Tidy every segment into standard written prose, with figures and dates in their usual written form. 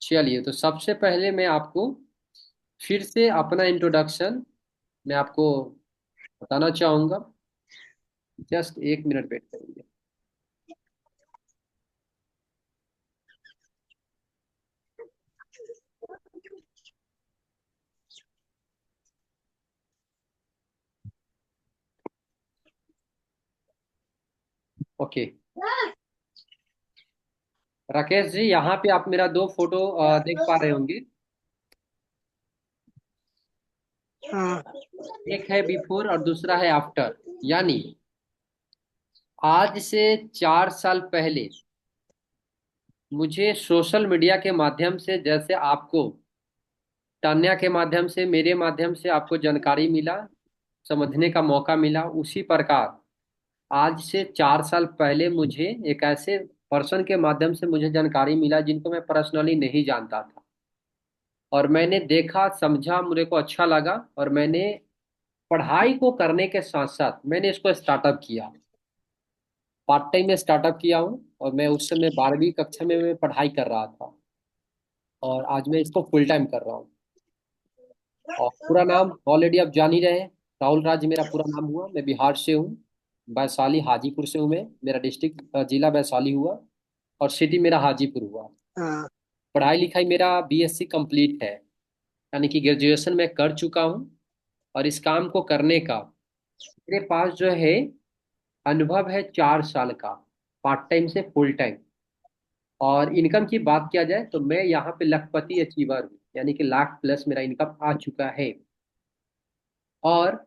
चलिए, तो सबसे पहले मैं आपको फिर से अपना इंट्रोडक्शन मैं आपको बताना चाहूँगा। जस्ट 1 मिनट वेट करिए। ओके। राकेश जी, यहाँ पे आप मेरा दो फोटो देख पा रहे होंगे। हाँ। एक है बिफोर और दूसरा है आफ्टर। यानी आज से 4 साल पहले मुझे सोशल मीडिया के माध्यम से, जैसे आपको तान्या के माध्यम से, मेरे माध्यम से आपको जानकारी मिला, समझने का मौका मिला, उसी प्रकार आज से 4 साल पहले मुझे एक ऐसे पर्सन के माध्यम से मुझे जानकारी मिला जिनको मैं पर्सनली नहीं जानता था। और मैंने देखा, समझा, मुझे को अच्छा लगा, और मैंने पढ़ाई को करने के साथ साथ मैंने इसको स्टार्टअप किया। पार्ट टाइम में स्टार्टअप किया हूँ, और मैं उस समय 12वीं कक्षा में मैं पढ़ाई कर रहा था, और आज मैं इसको फुल टाइम कर रहा हूँ। और पूरा नाम ऑलरेडी आप जान ही रहे हैं। राहुल राज मेरा पूरा नाम हुआ। मैं बिहार से हूँ। वैशाली हाजीपुर से हूँ मैं। मेरा डिस्ट्रिक्ट जिला वैशाली हुआ, और सिटी मेरा हाजीपुर हुआ। हाँ। पढ़ाई लिखाई मेरा बीएससी कंप्लीट है, यानी कि ग्रेजुएशन मैं कर चुका हूँ। और इस काम को करने का मेरे पास जो है अनुभव है 4 साल का, पार्ट टाइम से फुल टाइम। और इनकम की बात किया जाए तो मैं यहाँ पे लखपति अचीवर हूँ, यानी कि लाख प्लस मेरा इनकम आ चुका है। और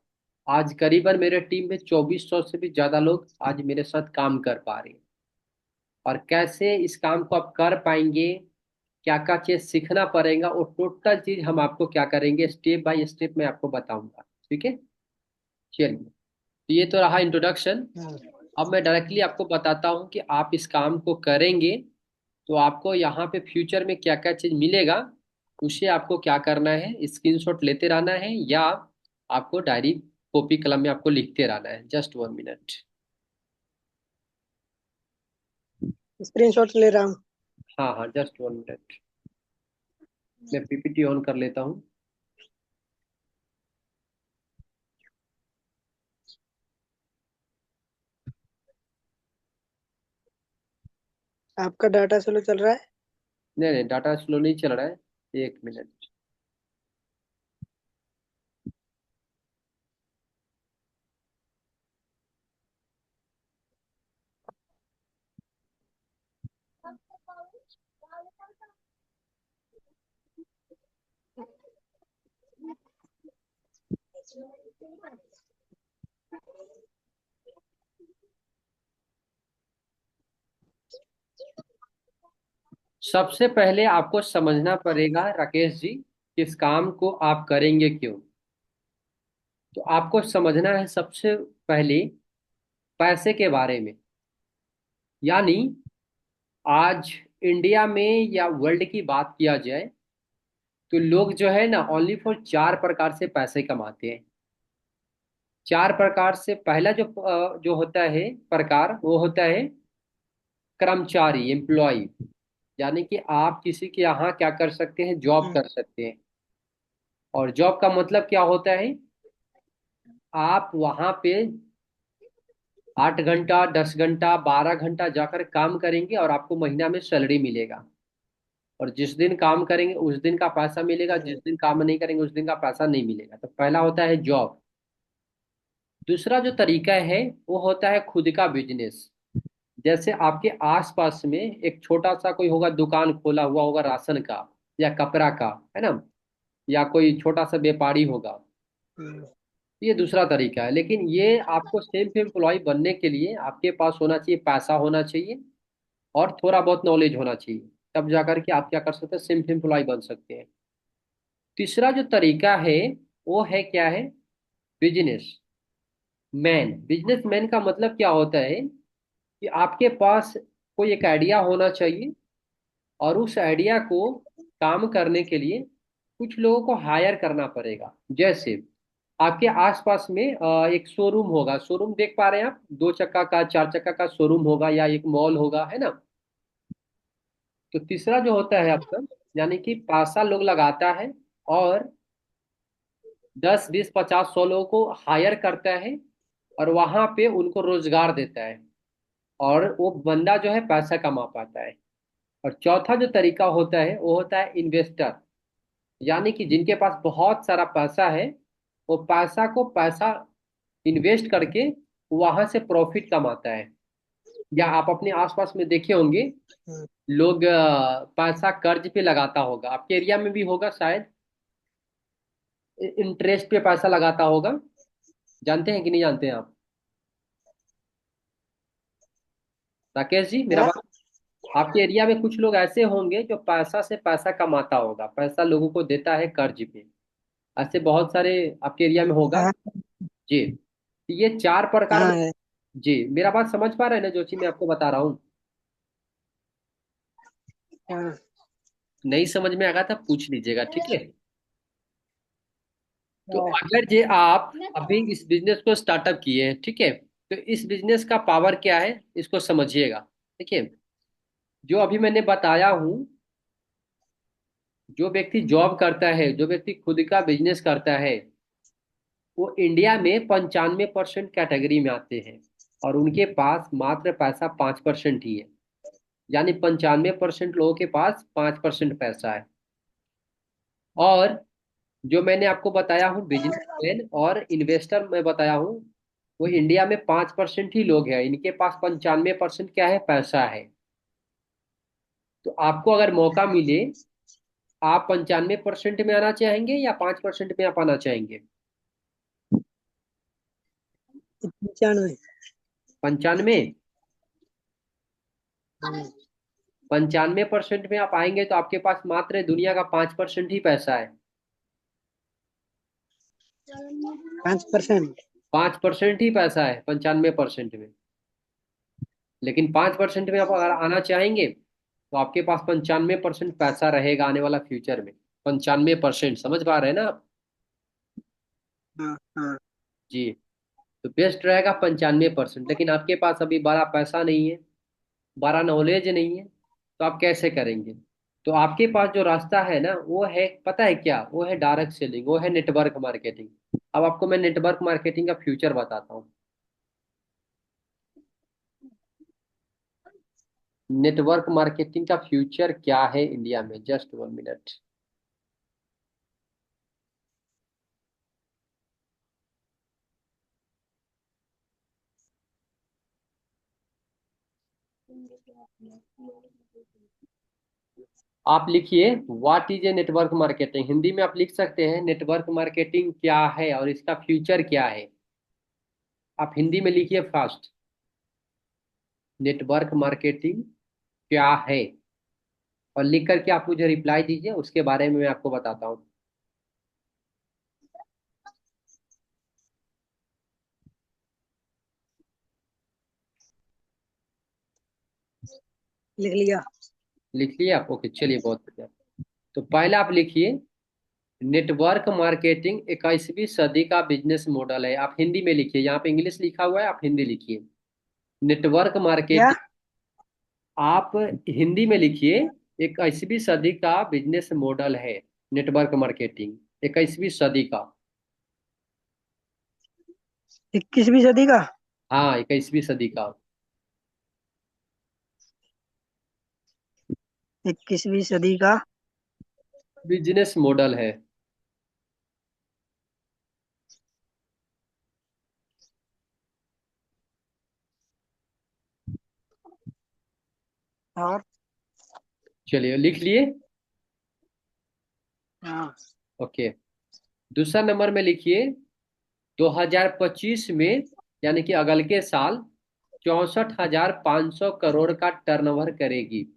आज करीबन मेरे टीम में 2400 से भी ज्यादा लोग आज मेरे साथ काम कर पा रहे हैं। और कैसे इस काम को आप कर पाएंगे, क्या क्या चीज सीखना पड़ेगा, और टोटल चीज हम आपको क्या करेंगे, स्टेप बाय स्टेप मैं आपको बताऊंगा। ठीक है। चलिए, तो ये तो रहा इंट्रोडक्शन। हाँ। अब मैं डायरेक्टली आपको बताता हूँ कि आप इस काम को करेंगे तो आपको यहाँ पे फ्यूचर में क्या क्या चीज मिलेगा। उसे आपको क्या करना है, स्क्रीनशॉट लेते रहना है, या आपको डायरी कॉपी कलम में आपको लिखते रहना है। Just 1 minute. स्क्रीनशॉट ले रहा हूँ। हाँ हाँ, जस्ट 1 मिनट। मैं पीपीटी ऑन कर लेता हूँ। आपका डाटा स्लो चल रहा है। नहीं नहीं, डाटा स्लो नहीं चल रहा है। 1 मिनट। सबसे पहले आपको समझना पड़ेगा राकेश जी, कि इस काम को आप करेंगे क्यों। तो आपको समझना है सबसे पहले पैसे के बारे में। यानी आज इंडिया में या वर्ल्ड की बात किया जाए तो लोग जो है ना, ओनली फॉर 4 प्रकार से पैसे कमाते हैं। 4 प्रकार से पहला जो होता है प्रकार, वो होता है कर्मचारी, एम्प्लॉय। यानी कि आप किसी के यहाँ क्या कर सकते हैं, जॉब हम्म। कर सकते हैं। और जॉब का मतलब क्या होता है, आप वहां पे 8 घंटा, 10 घंटा, 12 घंटा जाकर काम करेंगे, और आपको महीना में सैलरी मिलेगा। और जिस दिन काम करेंगे उस दिन का पैसा मिलेगा, जिस दिन काम नहीं करेंगे उस दिन का पैसा नहीं मिलेगा। तो पहला होता है जॉब। दूसरा जो तरीका है वो होता है खुद का बिजनेस। जैसे आपके आसपास में एक छोटा सा कोई होगा, दुकान खोला हुआ होगा राशन का या कपड़ा का, है ना, या कोई छोटा सा व्यापारी होगा। हम्म। ये दूसरा तरीका है। लेकिन ये आपको सेल्फ एम्प्लॉय बनने के लिए आपके पास होना चाहिए, पैसा होना चाहिए, और थोड़ा बहुत नॉलेज होना चाहिए। तब जाकर के आप क्या कर सकते हैं, सेल्फ एम्प्लॉय बन सकते हैं। तीसरा जो तरीका है वो है क्या है, बिजनेस मैन। बिजनेस मैन का मतलब क्या होता है कि आपके पास कोई एक आइडिया होना चाहिए, और उस आइडिया को काम करने के लिए कुछ लोगों को हायर करना पड़ेगा। जैसे आपके आसपास में एक शोरूम होगा, शोरूम देख पा रहे हैं आप, 2 चक्का का, 4 चक्का का शोरूम होगा, या एक मॉल होगा, है ना। तो तीसरा जो होता है आपका, यानी कि पैसा लोग लगाता है और 10 20 50 100 लोगों को हायर करता है और वहां पे उनको रोजगार देता है, और वो बंदा जो है पैसा कमा पाता है। और चौथा जो तरीका होता है वो होता है इन्वेस्टर, यानी कि जिनके पास बहुत सारा पैसा है, वो पैसा इन्वेस्ट करके वहां से प्रॉफिट कमाता है। या आप अपने आसपास में देखे होंगे, हम्म, लोग पैसा कर्ज पे लगाता होगा, आपके एरिया में भी होगा शायद, इंटरेस्ट पे पैसा लगाता होगा। जानते हैं कि नहीं जानते हैं आप? राकेश जी, मेरा क्या? बात, आपके एरिया में कुछ लोग ऐसे होंगे जो पैसा से पैसा कमाता होगा, पैसा लोगों को देता है कर्ज पे। ऐसे बहुत सारे आपके एरिया में होगा। हाँ जी, तो ये चार प्रकार में। हाँ है। जी, मेरा बात समझ पा रहे हैं ना जो चीज मैं आपको बता रहा हूँ? हाँ नहीं समझ में आएगा तब पूछ लीजिएगा, ठीक है? तो हाँ अगर जे आप अभी इस बिजनेस को स्टार्टअप किए हैं, ठीक है, तो इस बिजनेस का पावर क्या है इसको समझिएगा। ठीक है, जो अभी मैंने बताया हूँ, जो व्यक्ति जॉब करता है, जो व्यक्ति खुद का बिजनेस करता है, वो इंडिया में 95% कैटेगरी में आते हैं, और उनके पास मात्र पैसा 5% ही है। यानी 95% लोगों के पास 5% पैसा है। और जो मैंने आपको बताया हूँ बिजनेसमैन और इन्वेस्टर मैं बताया हूँ, वो इंडिया में 5% ही लोग हैं, इनके पास 95% क्या है, पैसा है। तो आपको अगर मौका मिले, आप 95% में आना चाहेंगे या 5% में आप आना चाहेंगे? 95। 95? हम्म, 95% में आप आएंगे तो आपके पास मात्र दुनिया का 5% ही पैसा है। 5%। 5% ही पैसा है 95% में। लेकिन 5% में आप अगर आना चाहेंगे तो आपके पास 95% पैसा रहेगा आने वाला फ्यूचर में। 95%, समझ पा रहे हैं ना आप? हाँ हाँ। जी। तो बेस्ट रहेगा 95%, लेकिन आपके पास अभी बड़ा पैसा नहीं है, बड़ा नॉलेज नहीं है, तो आप कैसे करेंगे? तो आपके पास जो रास्ता है ना, वो है, पता है क्या, वो है डायरेक्ट सेलिंग, वो है नेटवर्क मार्केटिंग। अब आपको मैं नेटवर्क मार्केटिंग का फ्यूचर बताता हूँ। नेटवर्क मार्केटिंग का फ्यूचर क्या है इंडिया में, जस्ट 1 मिनट। आप लिखिए, what is a network marketing, Hindi में आप लिख सकते हैं नेटवर्क मार्केटिंग क्या है और इसका फ्यूचर क्या है। आप हिंदी में लिखिए फास्ट, नेटवर्क मार्केटिंग क्या है, और लिख करके आप मुझे रिप्लाई दीजिए, उसके बारे में मैं आपको बताता हूँ। लिख लिया। लिख लिया आप? ओके, चलिए, बहुत बढ़िया। तो पहले आप लिखिए, नेटवर्क मार्केटिंग 21वीं सदी का बिजनेस मॉडल है। आप हिंदी में लिखिए, यहाँ पे इंग्लिश लिखा हुआ है, आप हिंदी लिखिए। नेटवर्क क्या? मार्केटिंग, आप हिंदी में लिखिए, 21वीं सदी का बिजनेस मॉडल है नेटवर्क मार्केटिंग, 21वीं सदी का। 21वीं सदी का। हाँ, 21वीं सदी का 21वीं सदी का। बिजनेस मॉडल है। और? चलिए, लिख लिए? हाँ। ओके। दूसरा नंबर में लिखिए, 2025 में, यानी कि अगल के साल, 64,500 करोड़ का टर्नओवर करेगी।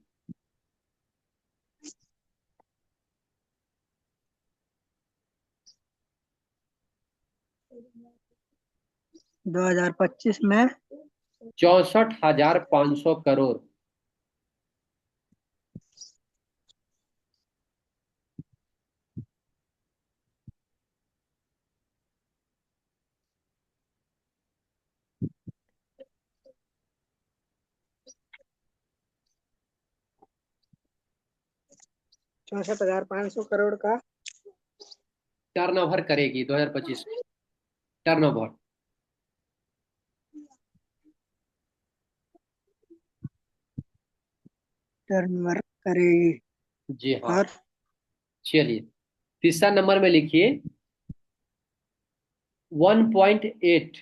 2025 में। 64,500 करोड़। ₹64,500 का टर्नओवर करेगी 2025 में। टर्नओवर। टर्नओवर करेगी। जी हाँ। और चलिए, तीसरा नंबर में लिखिए 1.8,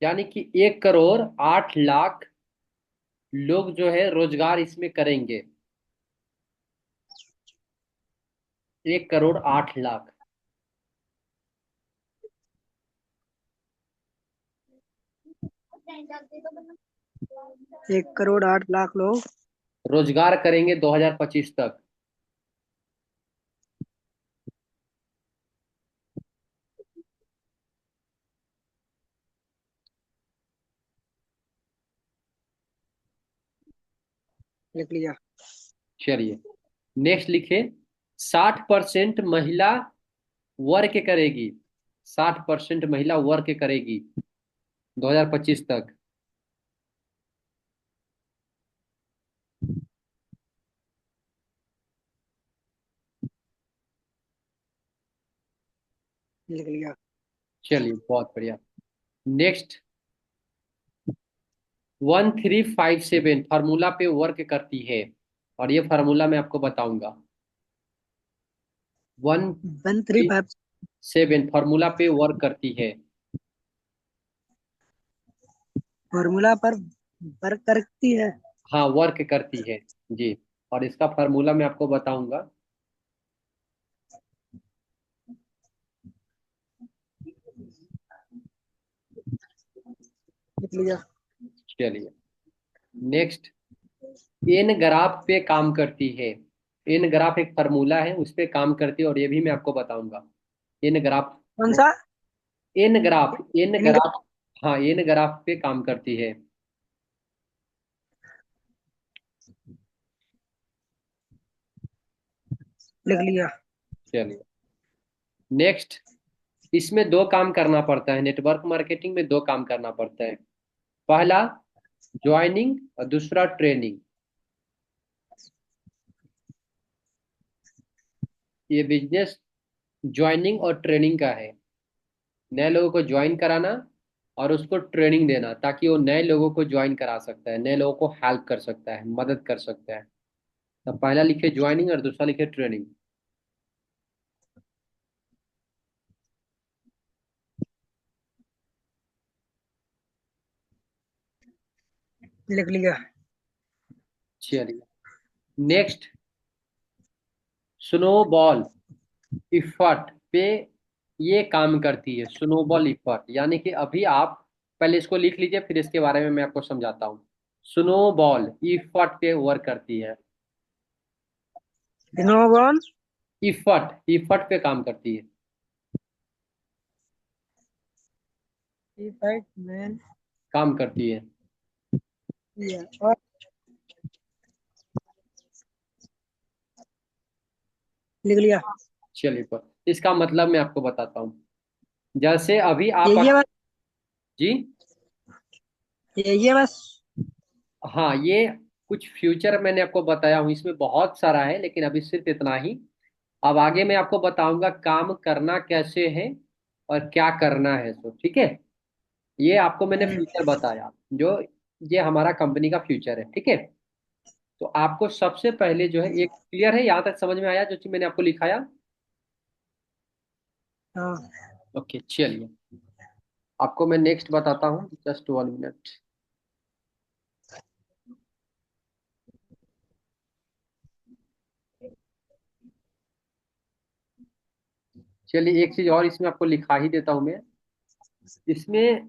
यानी कि 1,08,00,000 लोग जो है रोजगार इसमें करेंगे। 1,08,00,000 ₹1,08,00,000 लोग रोजगार करेंगे 2025 तक। लिख लिया। चलिए, नेक्स्ट लिखिए 60% महिला वर्क करेगी। 60% महिला वर्क करेगी 2025 तक। लिख लिया। चलिए, बहुत बढ़िया। नेक्स्ट 1357 फार्मूला पे वर्क करती है, और ये फार्मूला मैं आपको बताऊंगा। वन 135। सेवन फार्मूला पे वर्क करती है। फॉर्मूला पर वर्क करती है। हाँ, वर्क करती है जी। और इसका फार्मूला मैं आपको बताऊंगा। लिख लिया। चलिए, नेक्स्ट एन ग्राफ पे काम करती है। एन ग्राफ एक फार्मूला है, उस पे काम करती है, और ये भी मैं आपको बताऊंगा। N graph. कौन सा? N graph. एन इनका। ग्राफ। हाँ, एन ग्राफ पे काम करती है। लिख लिया। चलिए, नेक्स्ट इसमें दो काम करना पड़ता है, नेटवर्क मार्केटिंग में दो काम करना पड़ता है। पहला ज्वाइनिंग और दूसरा ट्रेनिंग। ये बिजनेस ज्वाइनिंग और ट्रेनिंग का है। नए लोगों को ज्वाइन कराना और उसको ट्रेनिंग देना, ताकि वो नए लोगों को ज्वाइन करा सकता है, नए लोगों को हेल्प कर सकता है, मदद कर सकता है। तो पहला लिखे ज्वाइनिंग और दूसरा लिखे ट्रेनिंग। लिख लिया। चलिए, नेक्स्ट स्नोबॉल इफर्ट पे ये काम करती है। स्नोबॉल इफर्ट यानी कि अभी आप पहले इसको लिख लीजिए, फिर इसके बारे में मैं आपको समझाता हूँ। स्नोबॉल इफर्ट पे वर्क करती है। स्नोबॉल इफर्ट इफर्ट पे काम करती है। Effect man. काम करती है। लिया। और लिख लिया। चलिए, पर इसका मतलब मैं आपको बताता हूँ। जैसे अभी आप यही है बस। जी। यही है बस। हाँ, ये कुछ फ्यूचर मैंने आपको बताया हूँ, इसमें बहुत सारा है, लेकिन अभी सिर्फ इतना ही। अब आगे मैं आपको बताऊंगा काम करना कैसे है और क्या करना है, तो ठीक है। ये आपको मैंने हम्म। फ्यूचर बताया, जो ये हमारा कंपनी का फ्यूचर है, ठीक है। तो आपको सबसे पहले जो है, एक क्लियर है, यहाँ तक समझ में आया जो चीज मैंने आपको लिखाया? हाँ। ओके, चलिए, आपको मैं नेक्स्ट बताता हूँ, जस्ट 1 मिनट। चलिए, एक चीज और इसमें आपको लिखा ही देता हूँ मैं। इसमें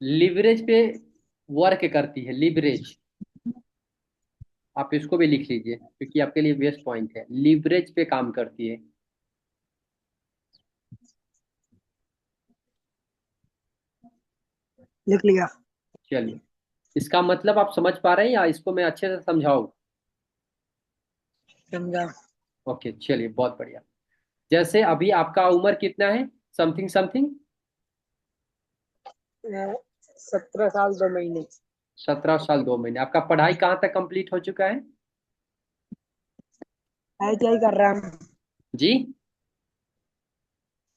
लिवरेज पे वर्क करती है, लिवरेज। आप इसको भी लिख लीजिए, क्योंकि आपके लिए बेस्ट पॉइंट है, लिवरेज पे काम करती है। लिख लिया। चलिए, इसका मतलब आप समझ पा रहे हैं या इसको मैं अच्छे से समझाऊं? समझा। ओके, चलिए, बहुत बढ़िया। जैसे अभी आपका उम्र कितना है? Something something. 17 साल 2 महीने। 17 साल 2 महीने। आपका पढ़ाई कहाँ तक कंप्लीट हो चुका है? ITI कर रहा हूँ। जी।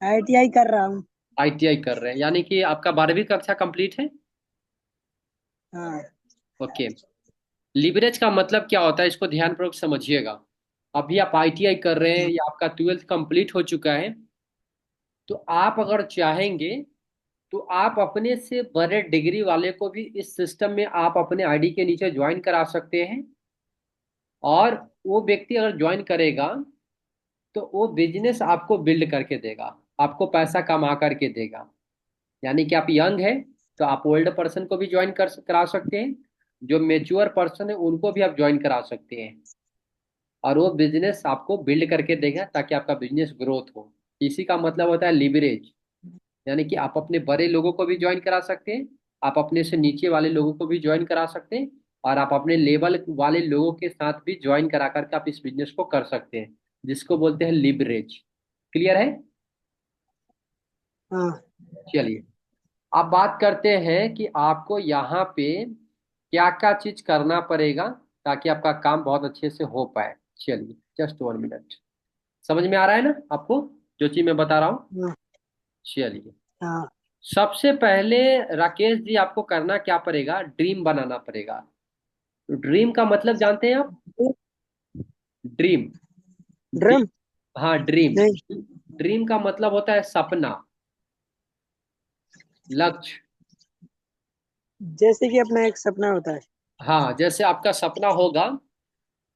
ITI कर रहा हूँ। आईटीआई कर रहे हैं, यानी कि आपका 12वीं कक्षा कंप्लीट है। हाँ। ओके। लिवरेज का मतलब क्या होता है, इसको ध्यानपूर्वक समझिएगा। अभी आप आईटीआई कर रहे हैं या आपका 12th कंप्लीट हो चुका है, तो आप अगर चाहेंगे तो आप अपने से बड़े डिग्री वाले को भी इस सिस्टम में आप अपने आईडी के नीचे ज्वाइन करा सकते हैं। और वो व्यक्ति अगर ज्वाइन करेगा तो वो बिजनेस आपको बिल्ड करके देगा, आपको पैसा कमा करके देगा। यानी कि आप यंग है तो आप ओल्ड पर्सन को भी ज्वाइन करा सकते हैं, जो मेच्योर पर्सन है उनको भी आप ज्वाइन करा सकते हैं। और वो बिजनेस आपको बिल्ड करके देगा ताकि आपका बिजनेस ग्रोथ हो। इसी का मतलब होता है लिवरेज। यानी कि आप अपने बड़े लोगों को भी ज्वाइन करा सकते हैं, आप अपने से नीचे वाले लोगों को भी ज्वाइन करा सकते हैं, और आप अपने लेवल वाले लोगों के साथ भी ज्वाइन करा करके आप इस बिजनेस को कर सकते हैं, जिसको बोलते हैं लिवरेज। क्लियर है? हाँ। चलिए, अब बात करते हैं कि आपको यहाँ पे क्या क्या चीज करना पड़ेगा ताकि आपका काम बहुत अच्छे से हो पाए। चलिए, जस्ट 1 मिनट। समझ में आ रहा है ना आपको जो चीज मैं बता रहा हूँ? हाँ। चलिए, हाँ। सबसे पहले राकेश जी आपको करना क्या पड़ेगा, ड्रीम बनाना पड़ेगा। ड्रीम का मतलब जानते हैं आप? ड्रीम। ड्रम। हाँ, ड्रीम। नहीं। ड्रीम का मतलब होता है सपना, लक्ष्य। जैसे कि अपना एक सपना होता है। हाँ, जैसे आपका सपना होगा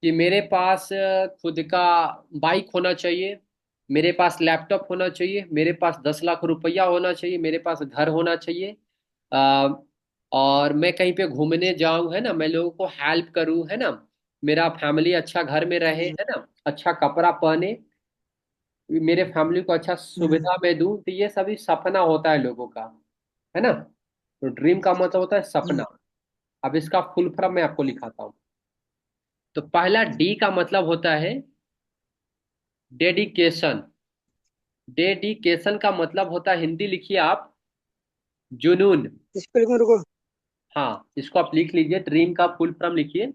कि मेरे पास खुद का बाइक होना चाहिए, मेरे पास लैपटॉप होना चाहिए, मेरे पास 10 लाख रुपया होना चाहिए, मेरे पास घर होना चाहिए। आ, और मैं कहीं पे घूमने जाऊं, है ना, मैं लोगों को हेल्प करूं, है ना, मेरा फैमिली अच्छा घर में रहे, हम्म। है ना, अच्छा कपड़ा पहने, मेरे फैमिली को अच्छा हम्म। सुविधा मैं दूं। तो ये सभी सपना होता है लोगों का, है ना। तो ड्रीम का मतलब होता है सपना। हम्म। अब इसका फुल फॉर्म मैं आपको लिखाता हूँ। तो पहला डी का मतलब होता है डेडिकेशन। डेडिकेशन का मतलब होता है, हिंदी लिखिए आप, जुनून। इसको लिखूं, रुको। हाँ, इसको आप लिख लीजिए, ड्रीम का फुल फॉर्म लिखिए।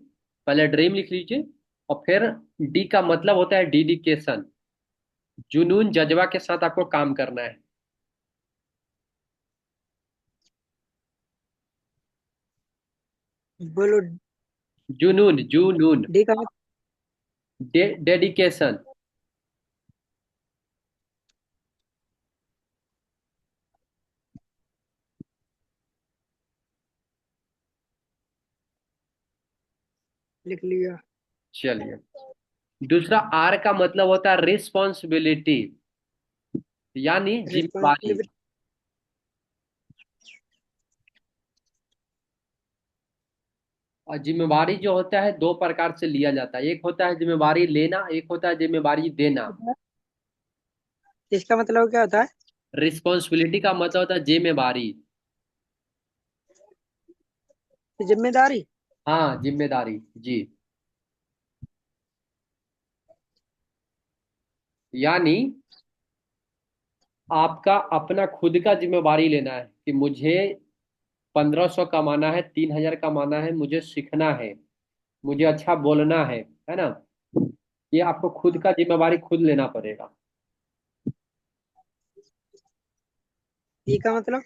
पहले ड्रीम लिख लीजिए, और फिर डी का मतलब होता है डेडिकेशन, जुनून जज्बा के साथ आपको काम करना है। बोलो। जुनून, जुनून। डी का मतलब। डेडिकेशन। लिख लिया। चलिए, दूसरा आर का मतलब होता है रिस्पॉन्सिबिलिटी, यानी जिम्मेवारी। रिस्पॉन्सिबिलिटी। और जिम्मेवारी जो होता है दो प्रकार से लिया जाता है, एक होता है जिम्मेवारी लेना, एक होता है जिम्मेवारी देना। इसका मतलब क्या होता है? रिस्पॉन्सिबिलिटी का मतलब होता है जिम्मेवारी। जिम्मेदारी। हाँ, जिम्मेदारी जी। यानी आपका अपना खुद का जिम्मेवारी लेना है कि मुझे 1500 कमाना है, 3000 कमाना है, मुझे सीखना है, मुझे अच्छा बोलना है ना। ये आपको खुद का जिम्मेवारी खुद लेना पड़ेगा। ई का मतलब।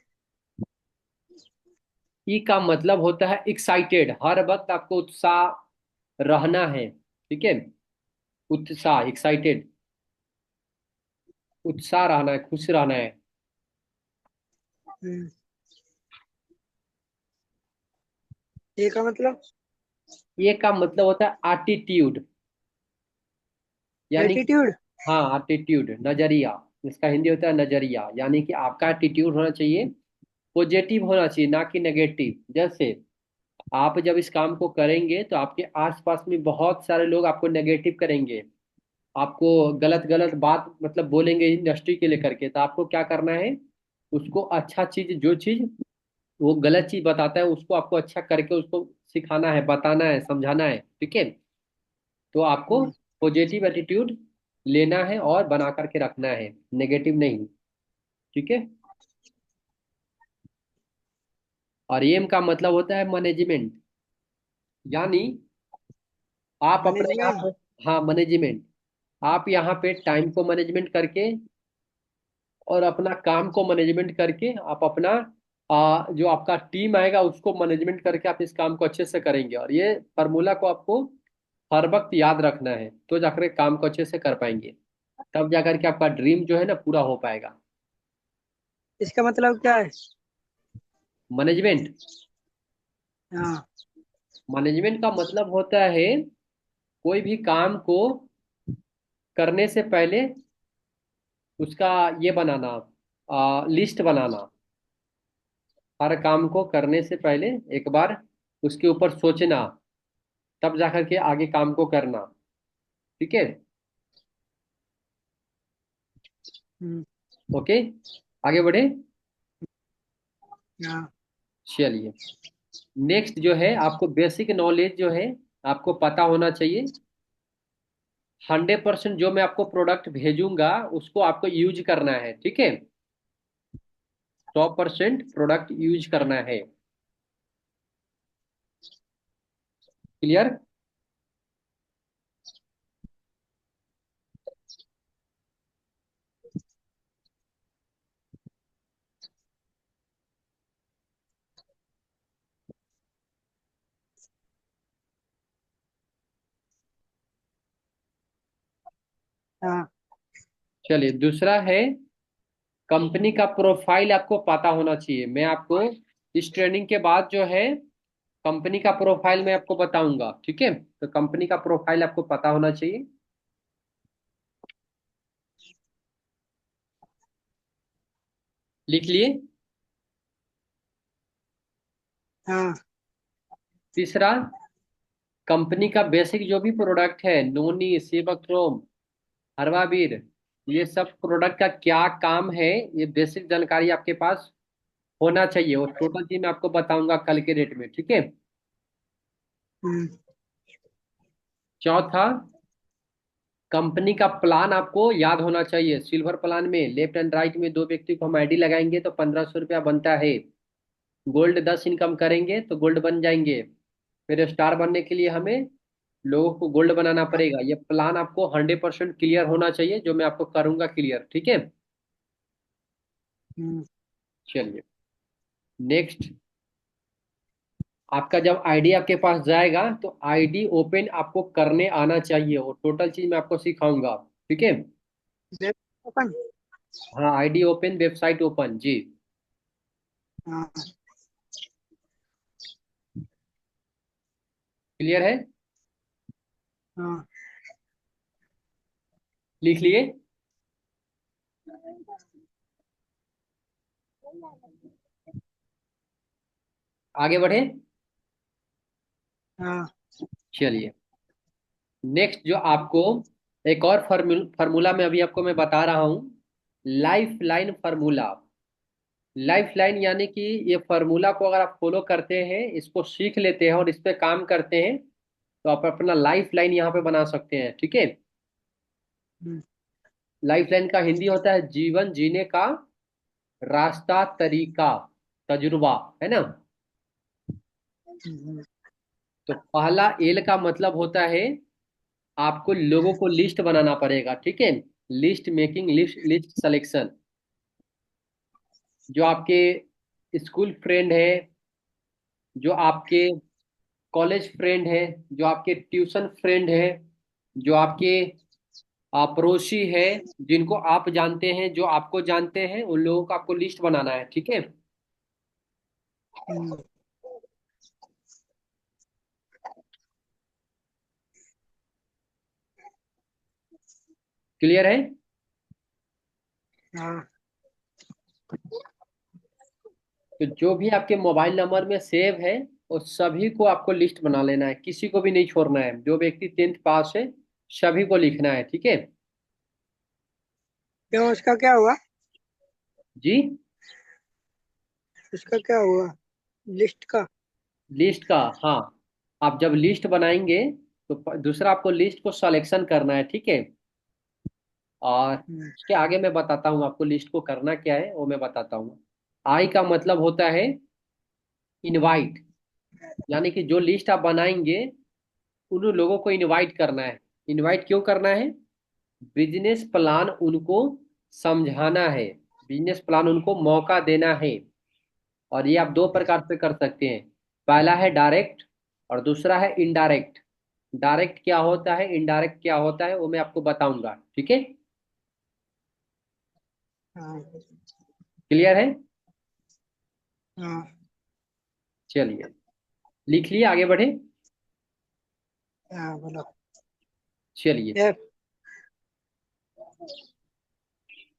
ई का मतलब होता है एक्साइटेड, हर वक्त आपको उत्साह रहना है। ठीक है, उत्साह, एक्साइटेड, उत्साह रहना है, खुश रहना है। हम्म। ए का मतलब। ये का मतलब होता है एटीट्यूड, यानी कि, एटीट्यूड। हाँ, एटीट्यूड, नजरिया। इसका हिंदी होता है नजरिया, यानी कि आपका एटीट्यूड होना चाहिए, पॉजिटिव होना चाहिए, ना कि नेगेटिव। जैसे आप जब इस काम को करेंगे तो आपके आसपास में बहुत सारे लोग आपको नेगेटिव करेंगे, आपको गलत गलत बात मतलब बोलेंगे इंडस्ट्री के लेकर के। तो आपको क्या करना है, उसको अच्छा चीज, जो चीज वो गलत चीज बताता है उसको आपको अच्छा करके उसको सिखाना है, बताना है, समझाना है। ठीक है, तो आपको हम्म। पॉजिटिव एटीट्यूड लेना है और बना करके रखना है, नेगेटिव नहीं। ठीक है। और एम का मतलब होता है मैनेजमेंट, यानी आप अपने मैनेजमेंट। आप, हाँ, मैनेजमेंट। आप यहाँ पे टाइम को मैनेजमेंट करके और अपना काम को मैनेजमेंट करके आप अपना जो आपका टीम आएगा उसको मैनेजमेंट करके आप इस काम को अच्छे से करेंगे, और ये फार्मूला को आपको हर वक्त याद रखना है, तो जाकर के काम को अच्छे से कर पाएंगे। तब जाकर के आपका ड्रीम जो है ना पूरा हो पाएगा। इसका मतलब क्या है? मैनेजमेंट। हाँ। मैनेजमेंट का मतलब होता है कोई भी काम को करने से पहले उसका ये बनाना, लिस्ट बनाना। हर काम को करने से पहले एक बार उसके ऊपर सोचना, तब जाकर के आगे काम को करना। ठीक है। हम्म। ओके, आगे बढ़े। हाँ। चलिए, नेक्स्ट जो है आपको बेसिक नॉलेज जो है आपको पता होना चाहिए। 100% जो मैं आपको प्रोडक्ट भेजूंगा उसको आपको यूज करना है, ठीक है। 100% प्रोडक्ट यूज करना है। क्लियर। हाँ। चलिए, दूसरा है कंपनी का प्रोफाइल आपको पता होना चाहिए। मैं आपको इस ट्रेनिंग के बाद जो है कंपनी का प्रोफाइल मैं आपको बताऊंगा, ठीक है। तो कंपनी का प्रोफाइल आपको पता होना चाहिए। लिख लिए। हाँ। तीसरा, कंपनी का बेसिक जो भी प्रोडक्ट है, नोनी, सेबक्रोम, हरवाबीर, ये सब प्रोडक्ट का क्या काम है, ये बेसिक जानकारी आपके पास होना चाहिए, और टोटल चीज मैं आपको बताऊंगा कल के डेट में, ठीक है। हम्म। चौथा, कंपनी का प्लान आपको याद होना चाहिए। सिल्वर प्लान में लेफ्ट एंड राइट में दो व्यक्ति को हम आईडी लगाएंगे तो 1500 रुपया बनता है। गोल्ड 10 इनकम करेंगे तो गोल्ड बन जाएंगे। फिर स्टार बनने के लिए हमें लोगों को गोल्ड बनाना पड़ेगा। ये प्लान आपको 100% क्लियर होना चाहिए, जो मैं आपको करूंगा क्लियर, ठीक है। हम्म। चलिए, नेक्स्ट, आपका जब आईडी आपके पास जाएगा तो आईडी ओपन आपको करने आना चाहिए, और टोटल चीज मैं आपको सिखाऊंगा, ठीक है। Web open. हाँ, आईडी ओपन, वेबसाइट ओपन जी। हाँ। क्लियर है। हाँ। लिख लिए। आगे बढ़े। हाँ। चलिए, नेक्स्ट जो आपको एक और फार्मूला में अभी आपको मैं बता रहा हूँ, life line formula. Life line यानी कि ये फार्मूला को अगर आप फॉलो करते हैं, इसको सीख लेते हैं और इस पे काम करते हैं, तो आप अपना लाइफ लाइन यहाँ पे बना सकते हैं, ठीक है। हम्म। लाइफ लाइन का हिंदी होता है जीवन जीने का रास्ता, तरीका, तजुर्बा, है ना। हम्म। तो पहला एल का मतलब होता है आपको लोगों को लिस्ट बनाना पड़ेगा, ठीक है। List making, list list selection. जो आपके स्कूल फ्रेंड है, जो आपके कॉलेज फ्रेंड है, जो आपके ट्यूशन फ्रेंड है, जो आपके पड़ोसी है, जिनको आप जानते हैं, जो आपको जानते हैं, उन लोगों का आपको लिस्ट बनाना है, ठीक है। हम्म। क्लियर है। हाँ। तो जो भी आपके मोबाइल नंबर में सेव है उस सभी को आपको लिस्ट बना लेना है, किसी को भी नहीं छोड़ना है। जो व्यक्ति 10th पास है सभी को लिखना है, ठीक है। क्यों, उसका क्या हुआ? जी। उसका क्या हुआ? लिस्ट का? लिस्ट का, हाँ। आप जब लिस्ट बनाएंगे तो दूसरा आपको लिस्ट को सिलेक्शन करना है, ठीक है। और हम्म। उसके आगे मैं बताता हूँ आपको लिस्ट को करना क्या है, वो मैं बताता हूँ। आई का मतलब होता है इनवाइट, यानी कि जो लिस्ट आप बनाएंगे उन लोगों को इनवाइट करना है। इनवाइट क्यों करना है? बिजनेस प्लान उनको समझाना है, बिजनेस प्लान उनको मौका देना है। और ये आप दो प्रकार से कर सकते हैं। पहला है डायरेक्ट और दूसरा है इनडायरेक्ट। डायरेक्ट क्या होता है, इनडायरेक्ट क्या होता है, वो मैं आपको बताऊंगा, ठीक है। हाँ। क्लियर है? हाँ। चलिए, लिख लिए, आगे बढ़े। हाँ बोलो। चलिए, एफ।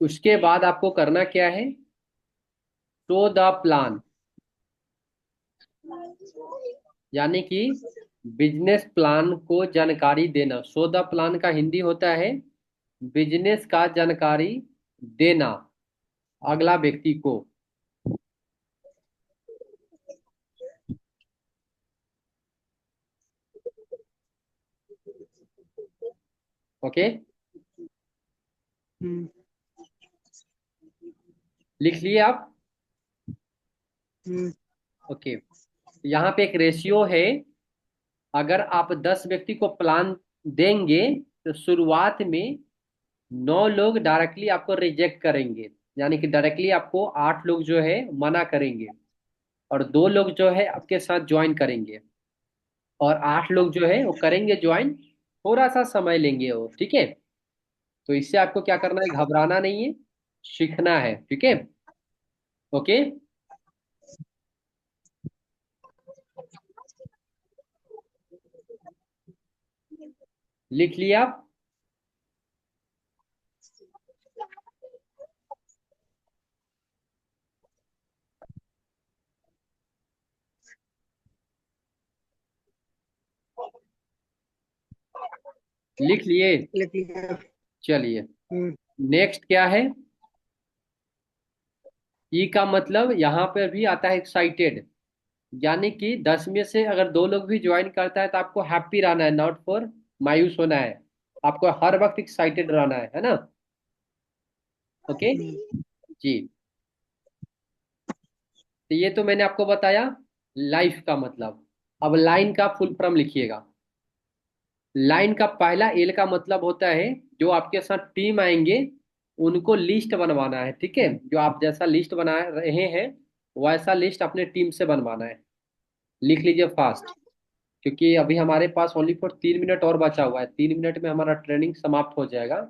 उसके बाद आपको करना क्या है, शो द प्लान, यानी कि बिजनेस प्लान को जानकारी देना। शो द प्लान का हिंदी होता है बिजनेस का जानकारी देना अगला व्यक्ति को। ओके, हम्म। लिख लिए आप? हम्म। ओके, यहाँ पे एक रेशियो है। अगर आप 10 व्यक्ति को प्लान देंगे तो शुरुआत में 9 लोग डायरेक्टली आपको रिजेक्ट करेंगे, यानी कि डायरेक्टली आपको 8 लोग जो है मना करेंगे, और 2 लोग जो है आपके साथ ज्वाइन करेंगे, और 8 लोग जो है वो करेंगे ज्वाइन, थोड़ा सा समय लेंगे वो, ठीक है। तो इससे आपको क्या करना है, घबराना नहीं है, सीखना है, ठीक है। ओके, लिख लिया आप? लिख लिए? लिख लिया। चलिए, हम्म। नेक्स्ट क्या है। ई का मतलब यहाँ पे भी आता है एक्साइटेड, यानी कि 10 में से अगर 2 लोग भी ज्वाइन करता है तो आपको हैप्पी रहना है, नॉट फॉर मायूस होना है। आपको हर वक्त एक्साइटेड रहना है ना। ओके हम्म। जी। तो ये तो मैंने आपको बताया लाइफ का मतलब। अब लाइन का फुल फॉर्म लिखिएगा। लाइन का पहला एल का मतलब होता है जो आपके साथ टीम आएंगे उनको लिस्ट बनवाना है, ठीक है। जो आप जैसा लिस्ट बना रहे हैं वैसा लिस्ट अपने टीम से बनवाना है। लिख लीजिए फास्ट, क्योंकि अभी हमारे पास ओनली फॉर 3 मिनट और बचा हुआ है, 3 मिनट में हमारा ट्रेनिंग समाप्त हो जाएगा।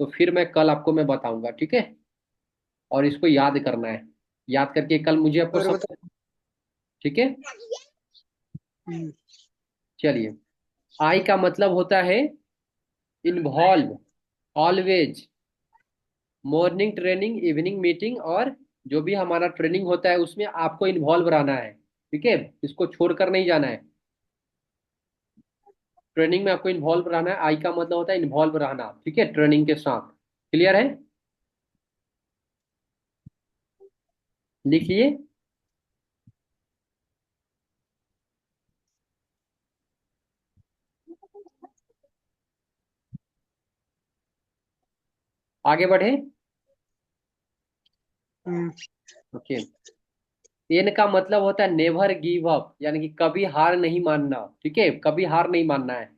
तो फिर मैं कल आपको मैं बताऊंगा, ठीक है। और इसको याद करना है, याद करके कल मुझे आपको और सब, बता। ठीक है। हम्म। चलिए, आई का मतलब होता है involve, always, morning training, evening meeting, और जो भी हमारा ट्रेनिंग होता है उसमें आपको इन्वॉल्व रहना है, ठीक है। इसको छोड़कर नहीं जाना है, ट्रेनिंग में आपको इन्वॉल्व रहना है। आई का मतलब होता है इन्वॉल्व रहना, ठीक है, ट्रेनिंग के साथ। क्लियर है? लिखिए, आगे बढ़े। हम्म। ओके, एन का मतलब होता है नेवर गिव अप, यानी कि कभी हार नहीं मानना, ठीक है, कभी हार नहीं मानना है।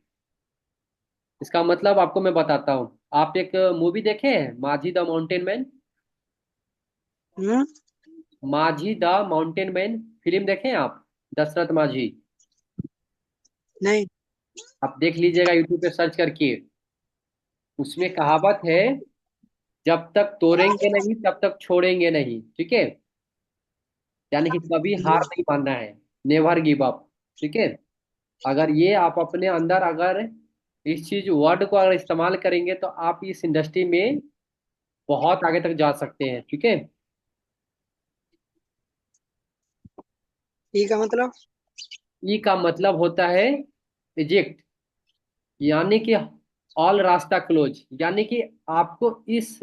इसका मतलब आपको मैं बताता हूँ। आप एक मूवी देखे हैं माझी द माउंटेन मैन? हम्म। माझी द माउंटेन मैन फिल्म देखे हैं आप, दशरथ माझी? नहीं। आप देख लीजिएगा यूट्यूब पे सर्च करके। उसमें कहावत है, जब तक तोड़ेंगे नहीं तब तक छोड़ेंगे नहीं, ठीक है। यानी कि कभी हार हम्म। नहीं मानना है, नेवर गिव अप, ठीक है। अगर ये आप अपने अंदर अगर इस चीज वर्ड को अगर इस्तेमाल करेंगे तो आप इस इंडस्ट्री में बहुत आगे तक जा सकते हैं, ठीक है। ई का मतलब। ई का मतलब होता है इजेक्ट, यानी कि ऑल रास्ता क्लोज, यानी कि आपको इस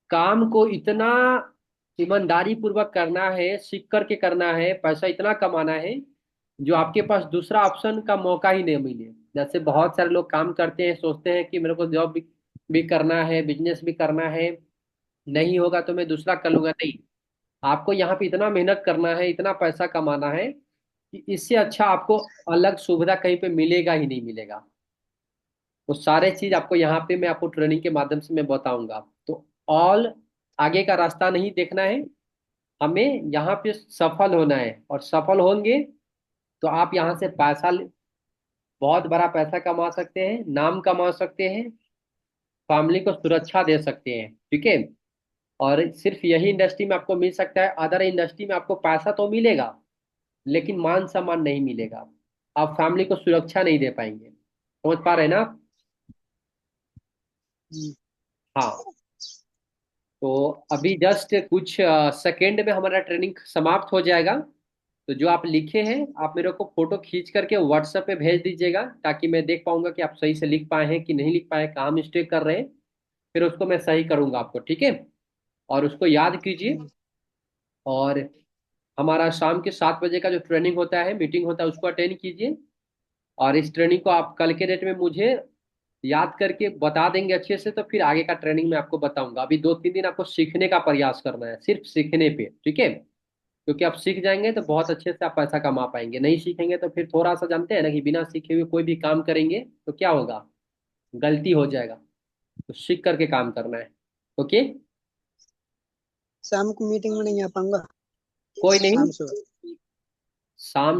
काम को इतना ईमानदारी पूर्वक करना है, सीख करके करना है, पैसा इतना कमाना है जो आपके पास दूसरा ऑप्शन का मौका ही नहीं मिले। जैसे बहुत सारे लोग काम करते हैं, सोचते हैं कि मेरे को जॉब भी करना है, बिजनेस भी करना है, नहीं होगा तो मैं दूसरा कर लूंगा। नहीं, आपको यहाँ पे इतना मेहनत करना है, इतना पैसा कमाना है कि इससे अच्छा आपको अलग सुविधा कहीं पे मिलेगा ही नहीं मिलेगा। वो सारे चीज आपको यहाँ पे मैं आपको ट्रेनिंग के माध्यम से मैं बताऊंगा। तो ऑल आगे का रास्ता नहीं देखना है, हमें यहाँ पे सफल होना है, और सफल होंगे तो आप यहाँ से बहुत बड़ा पैसा कमा सकते हैं, नाम कमा सकते हैं, फैमिली को सुरक्षा दे सकते हैं। ठीक है। और सिर्फ यही इंडस्ट्री में आपको मिल सकता है, अदर इंडस्ट्री में आपको पैसा तो मिलेगा लेकिन मान सम्मान नहीं मिलेगा, आप फैमिली को सुरक्षा नहीं दे पाएंगे। समझ पा रहे हैं ना आप? हम्म। हाँ। तो अभी जस्ट कुछ सेकेंड में हमारा ट्रेनिंग समाप्त हो जाएगा। तो जो आप लिखे हैं आप मेरे को फोटो खींच करके व्हाट्सएप पे भेज दीजिएगा, ताकि मैं देख पाऊंगा कि आप सही से लिख पाए हैं कि नहीं लिख पाए, कहाँ मिस्टेक कर रहे हैं। फिर उसको मैं सही करूंगा आपको, ठीक है। और उसको याद कीजिए। हम्म। और हमारा शाम के 7 बजे का जो ट्रेनिंग होता है, मीटिंग होता है, उसको अटेंड कीजिए। और इस ट्रेनिंग को आप कल के डेट में मुझे याद करके बता देंगे अच्छे से, तो फिर आगे का ट्रेनिंग में आपको बताऊंगा। अभी 2-3 दिन आपको सीखने का प्रयास करना है, सिर्फ सीखने पे, ठीक है। क्योंकि आप सीख जाएंगे तो बहुत अच्छे से आप पैसा कमा पाएंगे, नहीं सीखेंगे तो फिर थोड़ा सा जानते हैं ना कि बिना सीखे हुए कोई भी काम करेंगे तो क्या होगा, गलती हो जाएगा। तो सीख करके काम करना है। ओके। शाम को मीटिंग में नहीं आ पाऊंगा। कोई नहीं। शाम सुबह। शाम